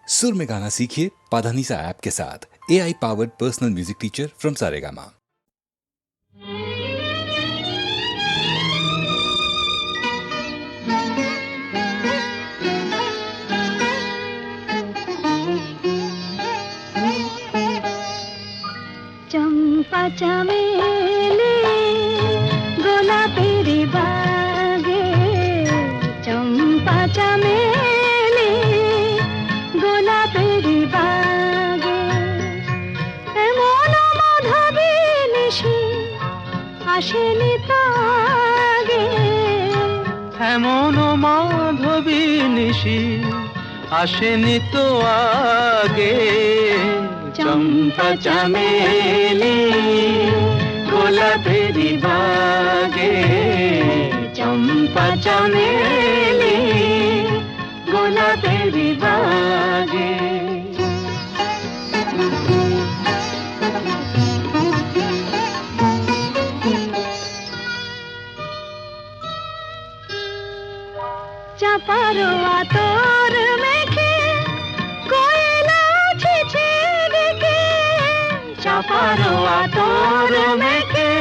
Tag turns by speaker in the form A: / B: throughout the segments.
A: सुर में गाना सीखिए पाधानीसा ऐप के साथ। AI powered personal music teacher from Saregama.
B: चंपा चमेली गोलापेर बागे, चंपा चमेली गोलापेर बागे, एमन माधबी निশি আসেনি তো আগে,
C: এমন মাধবী নিশি আসেনি তো আগে। চম্পা চামেলি গোলাপের বাগে, চম্পা চামেলি গোলাপের বাগে।
B: চাপার আতর মেখে কোয়েলা ছেছে ডেকে,
C: চাপার আতর মেখে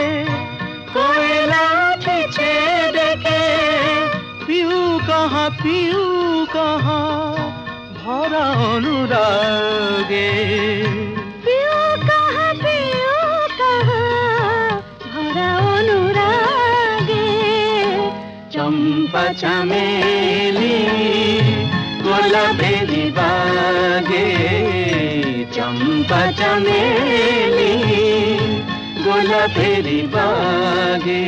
C: কোয়েলা ছেছে ডেকে, পিউ কাহা ভরা অনুরাগে,
B: পিউ কাহা ভরা অনুরাগে।
C: চম্পা চামেলি গোলাপের বাগে, চম্পা চামেলি গোলাপের বাগে।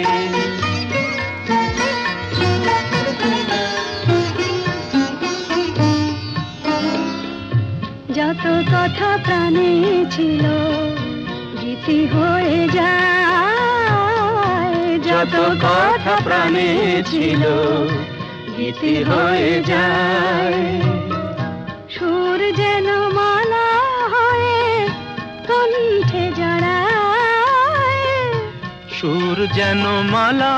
B: যত কথা প্রাণে ছিল গীতি হয়ে যায়,
C: যত কথা প্রাণে ছিল গীতি হয়ে যায়।
B: সুর যেন মালা হয়ে কণ্ঠে জড়ায়,
C: সুর যেন মালা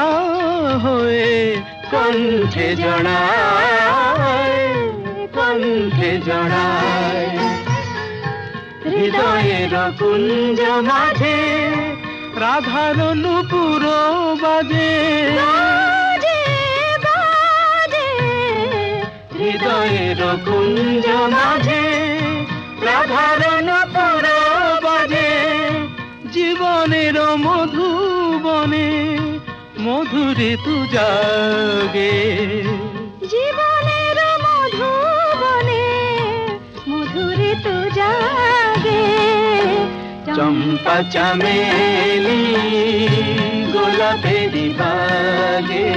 C: হয়ে কণ্ঠে জড়ায়, কণ্ঠে জড়ায়। হৃদয়ের কুঞ্জ মাঝে রাধার নূপুর বাজে,
B: বাজে বাজে।
C: হৃদয়ের কুঞ্জ মাঝে রাধার নূপুর বাজে। জীবনের মধুবনে মধুরে তু জাগে,
B: জীবনের মধুবনে মধুরে তু জাগে।
C: চম্পা চামেলি গোলাপের বাগে,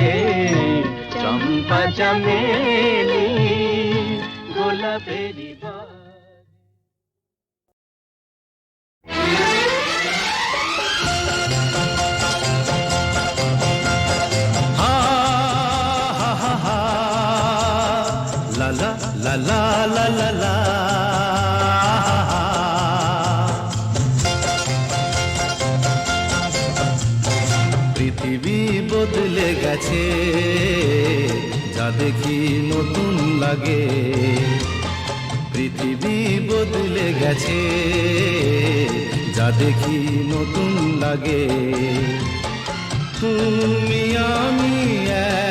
C: চম্পা চামেলি গোলাপের বাগে।
D: La la la la la la la, পৃথিবী বদলে গেছে, যা দেখি নতুন লাগে। পৃথিবী বদলে গেছে, যা দেখি নতুন লাগে। তুমি আমি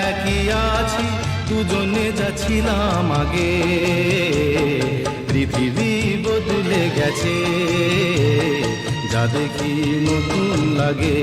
D: একই আছি, দুজনে যাচ্ছিলাম আগে। পৃথিবী বদলে গেছে, যা দেখি নতুন লাগে।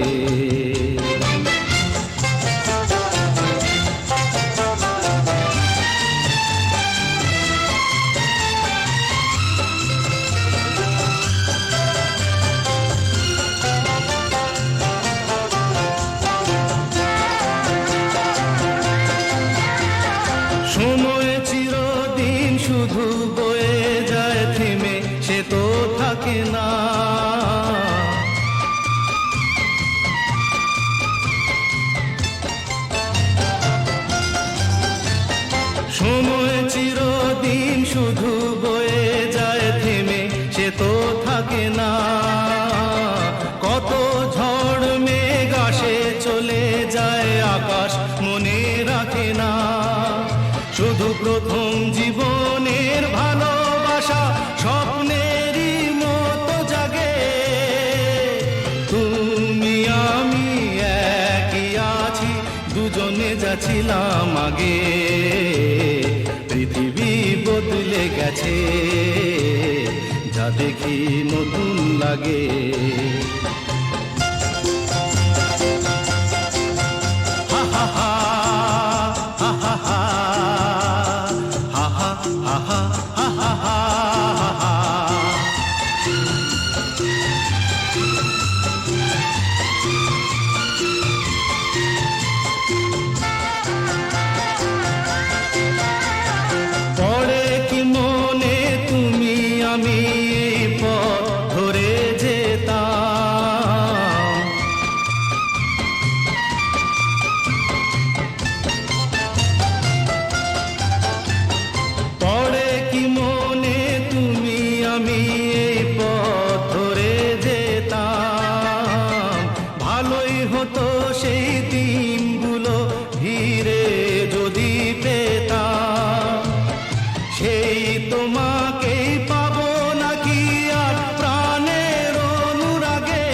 D: সময় চিরদিন শুধু বয়ে যায় থেমে, সে তো থাকে না। সময় চিরদিন শুধু বয়ে যায় থেমে, সে তো থাকে না। কত ঝড় মেঘ আসে চলে যায়, আকাশ মনে রাখে না। শুধু প্রথম জীবনের ভালোবাসা যাচ্ছিলাম আগে, পৃথিবী বদলে গেছে, যা দেখি নতুন লাগে। হা হা হা, হা হা হা, হা হা হা, হা হা হা। পড়ে কি মনে তুমি আমি এই পথ ধরে যেতাম, পড়ে কি মনে তুমি আমি এই পথ ধরে যেতাম, ভালোই হতো সেই দিনগুলো ধীরে যদি পেতাম, সেই তোমাকেই পাবো নাকি আর প্রাণের অনুরাগে,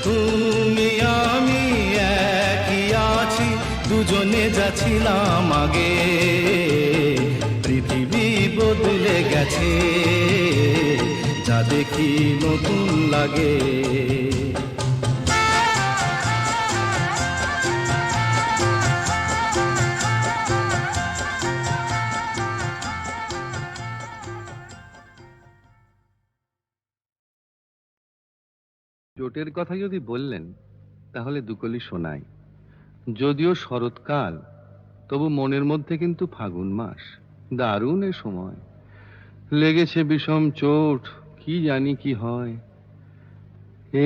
D: তুমি আমি একই আছি, দুজনে যাচ্ছিলাম আগে, পৃথিবী বদলে গেছে, যা দেখি নতুন লাগে।
E: চোটের কথা যদি বললেন তাহলে দুকলি শোনাই। যদিও শরৎকাল, তবু মনের মধ্যে কিন্তু ফাগুন মাস, দারুণ এ সময়। লেগেছে বিষম চোট, কি জানি কি হয়।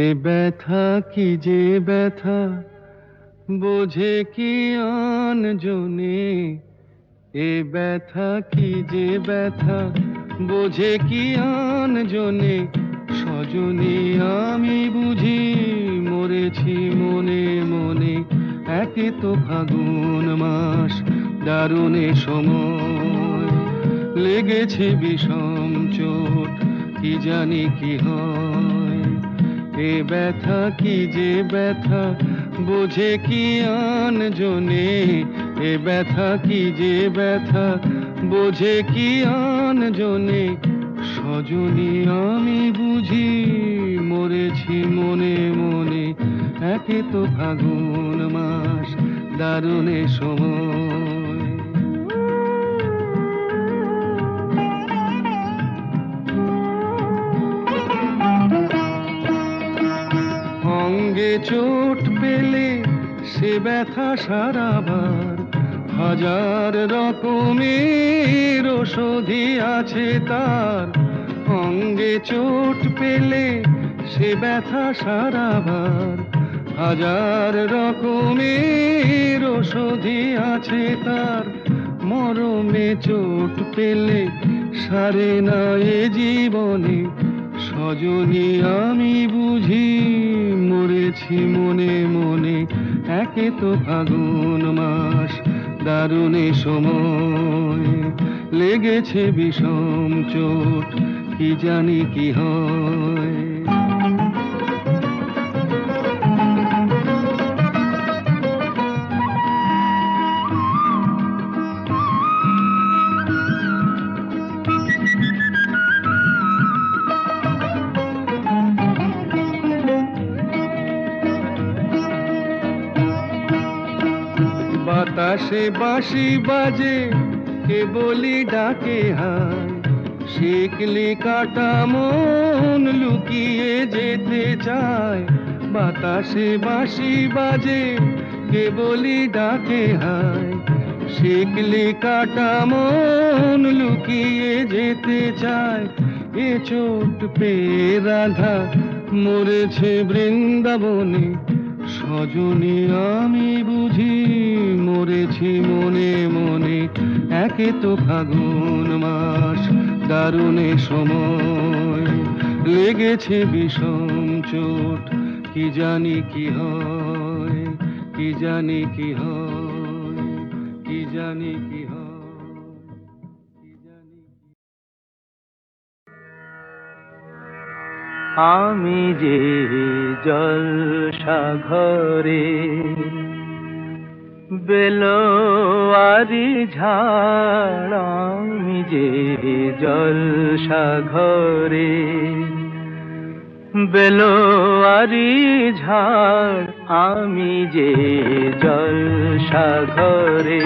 E: এ ব্যথা কি যে ব্যথা, বোঝে কি আন জনে। এ ব্যথা কি যে ব্যথা, বোঝে কি আন জনে। সজনী আমি বুঝি মরেছি মনে মনে। একে তো ফাগুন মাস, দারুণ এ সময়। লেগেছে বিষম চোট, কি জানি কি হয়। এ ব্যথা কি যে ব্যথা, বোঝে কি আন জনে। এ ব্যথা কি যে ব্যথা, বোঝে কি আন জনে। সজনী আমি বুঝি মরেছি মনে মনে। একে তো ফাগুন মাস, দারুণ এ সময়। অঙ্গে চোট পেলে সে ব্যথা সারাবার, হাজার রকমের ওষুধি আছে তার। অঙ্গে চোট পেলে সে ব্যথা সারাবার, হাজার রকমের ওষুধি আছে তার। মরমে চোট পেলে সারে না এ জীবনে। সজনী আমি বুঝি মরেছি মনে মনে। একে তো ফাগুন মাস, দারুণ এ সময়। লেগেছে বিষম চোট, কি জানি কি হয়। বাতাসে বাঁশি বাজে, কে বলি ডাকে হায়। শিকলি কাটা মন লুকিয়ে যেতে চায়। বাতাসে বাঁশি বাজে, কে বলি ডাকে হায়। শিকলি কাটা মন লুকিয়ে যেতে চায়। এ চোট পেয়ে রাধা মরেছে বৃন্দাবনে। সজনী আমি বুঝি মরেছি মনে মনে। একে তো ফাগুন মাস, দারুণ এ সময়। লেগেছে বিষম চোট, কি জানি কি হয়। কি জানি কি হয়, কি জানি কি হয়, কি জানি কি।
C: আমি যে জলসাঘরে বেলোয়ারি ঝাড় আমি যে জলসাঘরে, বেলোয়ারি ঝাড় আমি যে জলসাঘরে,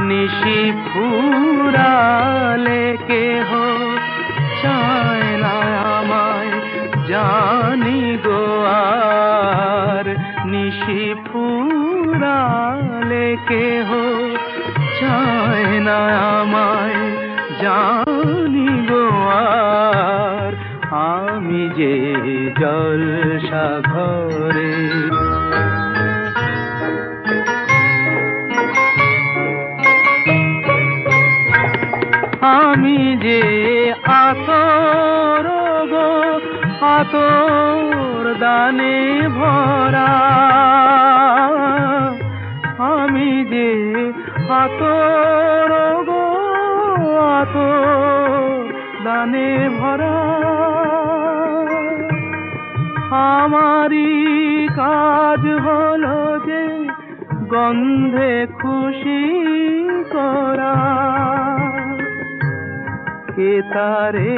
C: নিশি ফুরালে কেহ চায় না আমায় জানি গো আর, নিশি ফুরালে কেহ চায় না আমায় জানি গো আর, আমি যে জলসাঘরে। আমি যে আতর গো আতর দানে ভরা, আমি যে আতর গো আতর দানে ভরা, আমারই কাজ হলো যে গন্ধে খুশি করা, কে তারে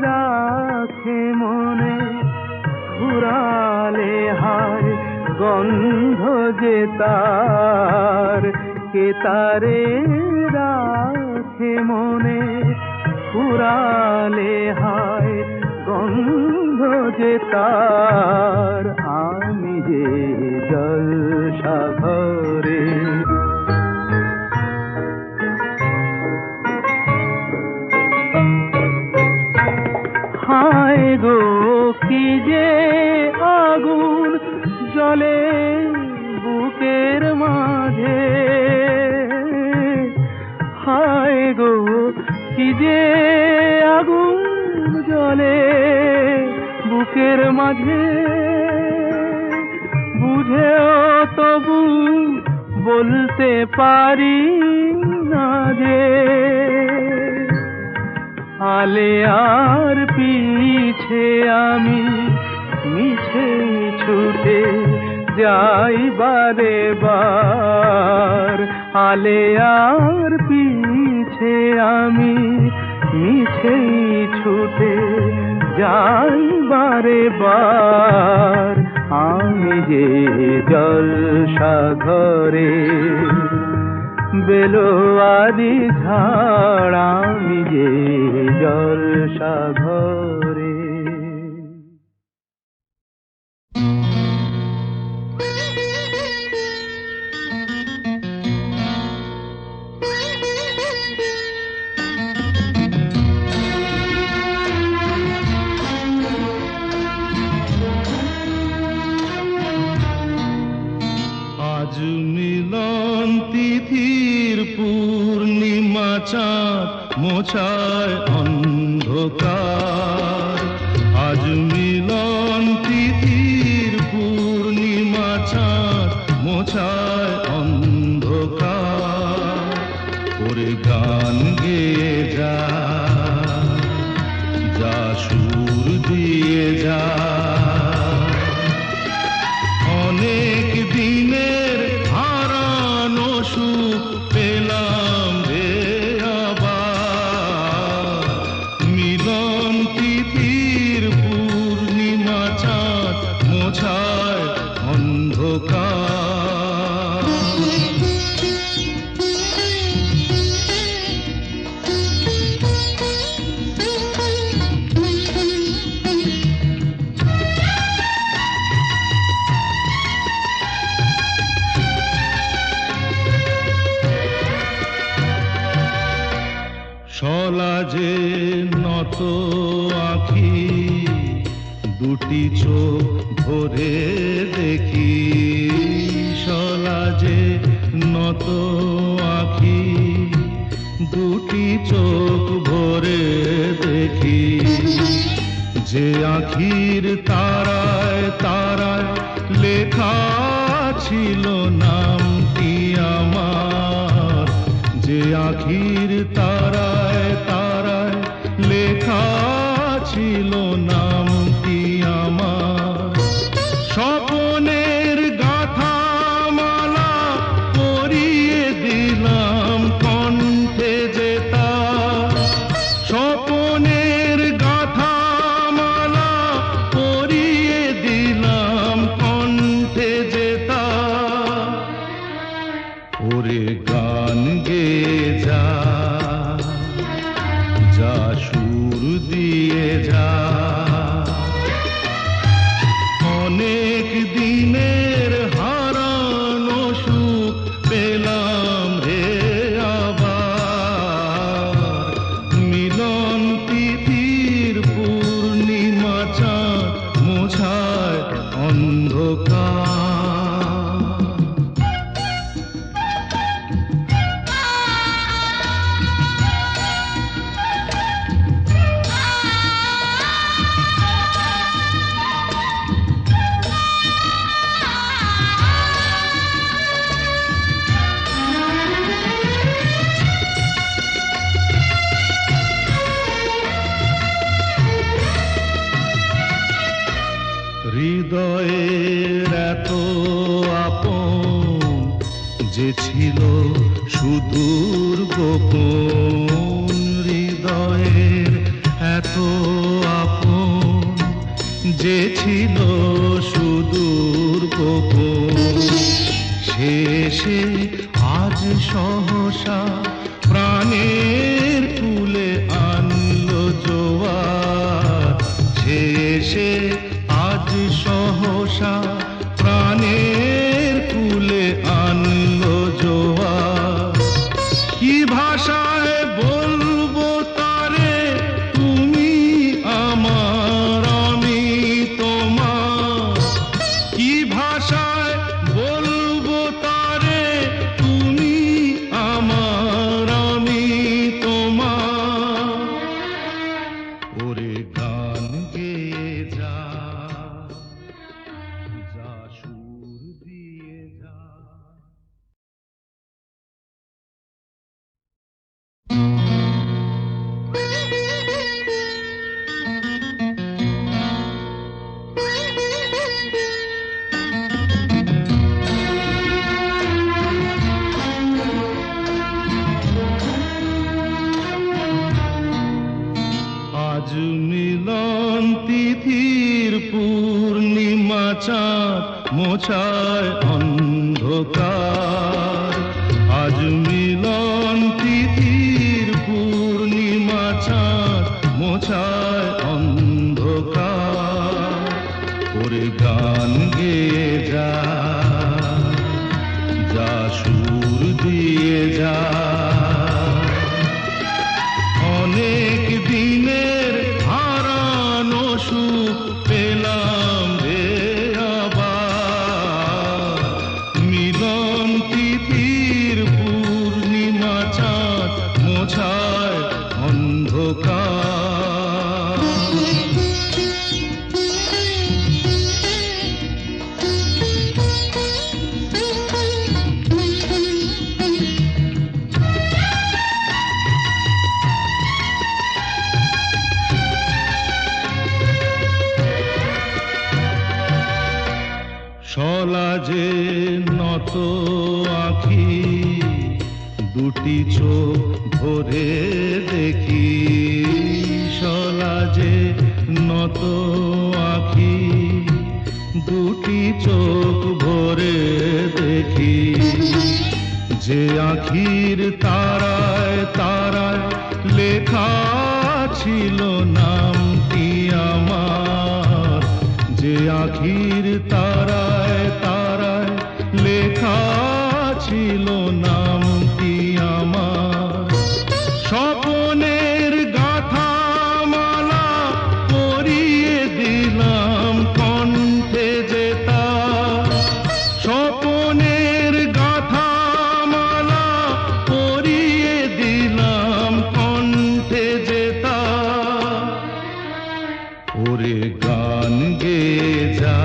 C: রাখে মনে ফুরালে হায় গন্ধ যে তার, কে তারে রাখে মনে ফুরালে হায় গন্ধ যে তার, আমি যে জলসাঘরে। হায় গো কি যে আগুন জ্বলে বুকের মাঝে, হায় গো কি যে আগুন জ্বলে বুকের মাঝে, বুঝেও তবু বলতে পারি না যে, আলে আর পিছে আমি মিছে ছুটে যাই বারে বার, আলে আর পিছে আমি মিছে ছুটে যাই বারে বার, আমি যে জলসাঘরে, বেলোয়ারি ঝাড় আমি যে জলসাঘরে।
D: আজ মিলন তিথির পূর্ণিমা চাঁদ মোছায় অন্ধকার, আজ মিলন তিথির পূর্ণিমা চাঁদ মোছায় অন্ধকার, ওরে গান গেয়ে যা যা সুর দিয়ে যা, অনেক দিনের হারানো সুখ পেলাম রে আবার, মিলন তিথির পূর্ণিমা চাঁদ মোছায় অন্ধকার। সলাজে নত আঁখি দুটি চোখ ভরে দেখি, সলাজে নত আঁখি দুটি চোখ ভরে দেখি, যে আঁখির তারায় তারায় লেখা ছিল নামটি আমার, যে আঁখির তারায় তারায় লেখা ছিল নামটি আমার, স্বপ্নের গাথা মালা
E: সুর দিয়ে যা। অনেক দিনের হারানো সুখ পেলাম রে আবার, মিলন তিথির পূর্ণিমা চাঁদ মোছায় অন্ধকার। হৃদয়ের এত আপন যে ছিল সুদূর গোপন, হৃদয়ের এত আপন যে ছিল সুদূর গোপন, শেষে আজ সহসা প্রাণের কুলে আনলো জোয়ার। শেষে আজ সহসা প্রাণের কুলে আনলো জোয়ার। কি ভাষায় বলবো তারে তুমি আমার আমি তোমার, কি ভাষায় বলবো তারে তুমি আমার আমি তোমার। ওরে গান গেয়ে যা, যা সুর দিয়ে যা। আজ মিলন তিথির পূর্ণিমা চাঁদ মোছায় অন্ধকার। আজ মিলন তিথির পূর্ণিমা চাঁদ মোছায় অন্ধকার। ওরে গান গেয়ে যা, যা সুর দিয়ে যা। অনেক দিনের হারানো সুখ পেলাম রে আবার, মিলন তিথির পূর্ণিমা চাঁদ মোছায় অন্ধকার। সলাজে নত আঁখি দুটি চোখ ভরে দেখি, সলাজে নত আঁখি দুটি চোখ ভরে দেখি। যে আঁখির তারায় তারায় লেখা ছিল নামটি আমার, যে আঁখির তারায় তারায় লেখা ছিল নামটি আমার। স্বপনের গাথা মালা পরিয়ে দিলাম কণ্ঠে যেতা, স্বপনের গাথা মালা পরিয়ে দিলাম কণ্ঠে যেতা। ওরে গান গেয়ে যা,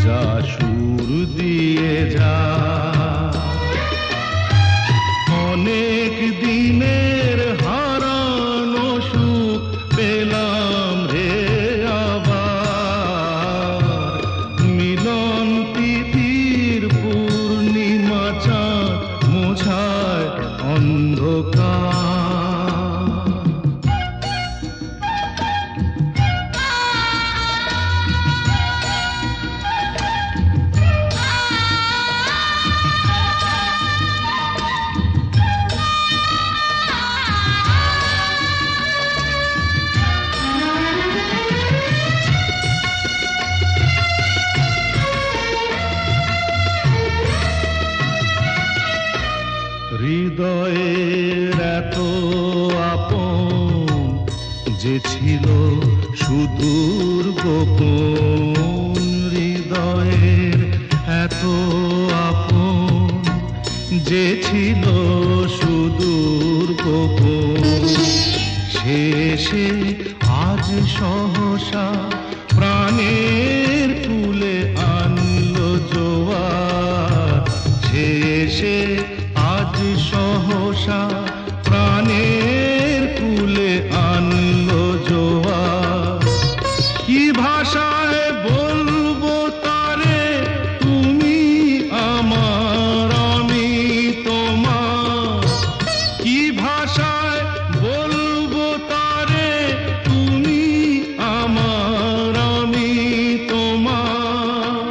E: যা সুর দিয়ে যা। অনেক দিনের হারানো সুখ পেলাম রে আবার, মিলন তিথির পূর্ণিমা চাঁদ মোছায় অন্ধকার। যে ছিল সুদূর গোপন হৃদয়ের এত আপন, যে ছিল সুদূর গোপন, শেষে আজ সহসা প্রাণের তুলে আনলো জোয়ার, শেষে আজ সহসা প্রাণের কুলে আনলো জোয়ার। কি ভাষায় বলবো তারে তুমি আমার আমি তোমার, কি ভাষায় বলবো তারে তুমি আমার আমি তোমার।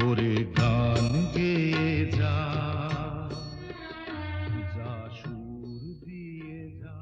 E: ওরে গান গেয়ে যা, যা সুর দিয়ে যা।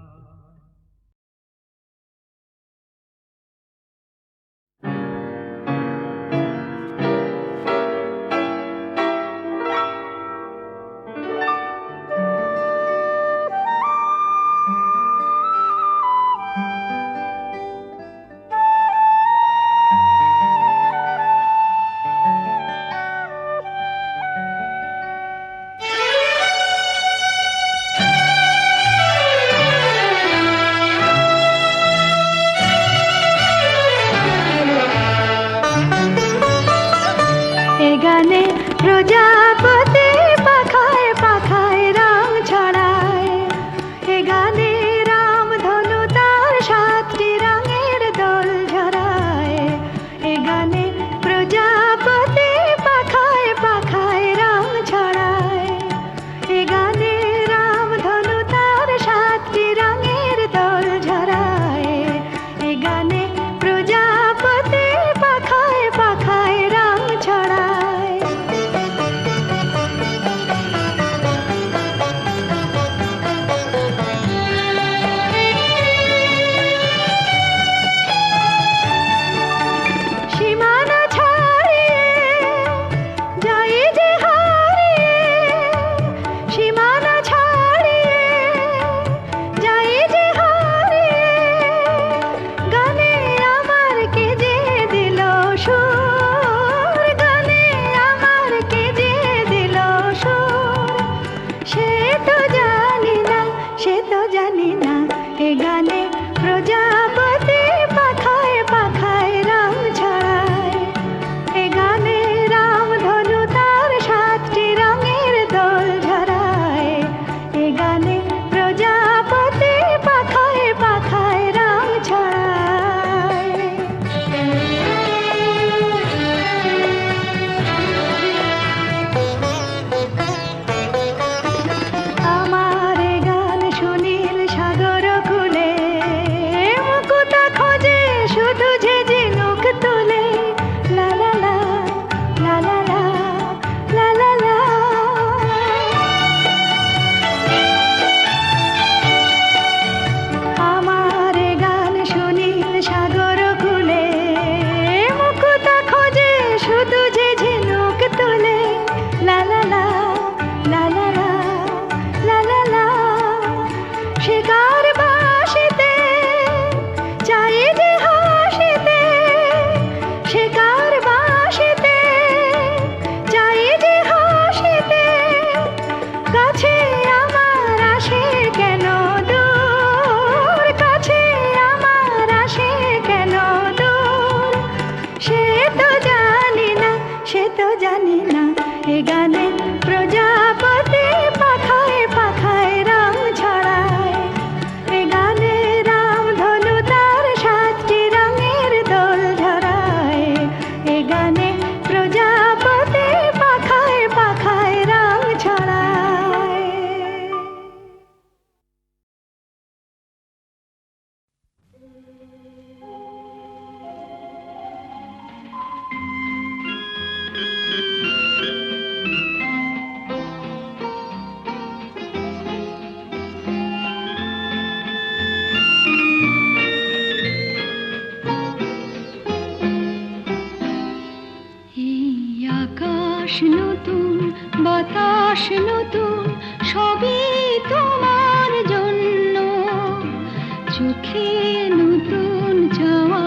B: চোখে নতুন চাওয়া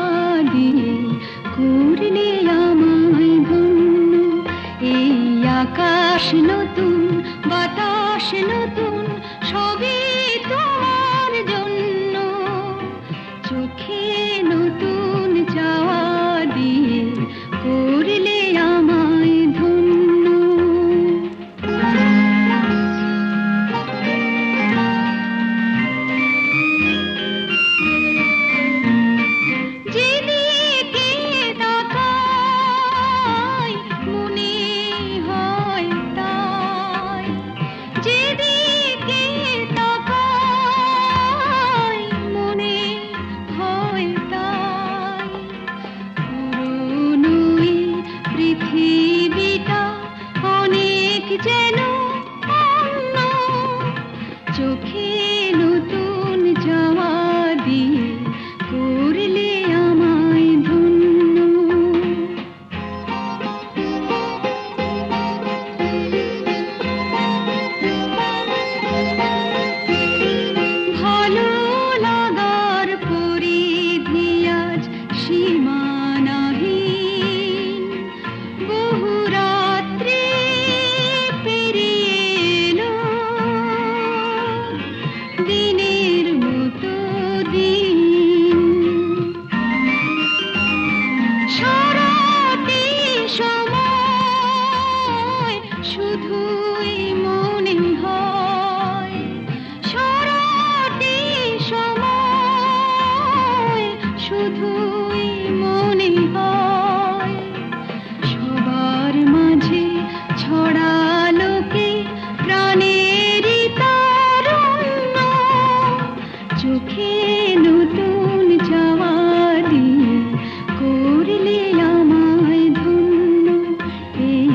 B: দিয়ে করলে আমায় ধন্য। এই আকাশ নতুন, বাতাস নতুন, সবই তোমার জন্য। চোখে নতুন চাওয়া দিয়ে করলে আমায় ধন্য। যেদিকে তাকাই মনে হয় তাই, যেদিকে তাকাই মনে হয় তাই। পুরনো এই পৃথিবীটা অনেক যেন অন্য। চোখে নতুন চাওয়া দিয়ে করলে আমায় ধন্য। ভালো লাগার পরিধি আজ সীমানাহীন। বহু রাত্রি পেরিয়ে এলো, দিনের মতো দিন। সারাটি সময় শুধুই মনে হয়, সারাটি সময় শুধুই মনে হয়। সবার মাঝে ছড়ালো কে প্রাণেরই তারুণ্য। চোখে নতুন চাওয়া দিয়ে করলে আমায় ধন্য। এই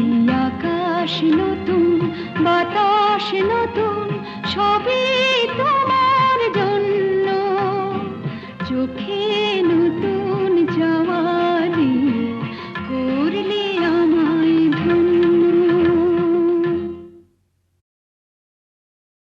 B: আকাশ নতুন, বাতাস নতুন, সবই তোমার জন্য। চোখে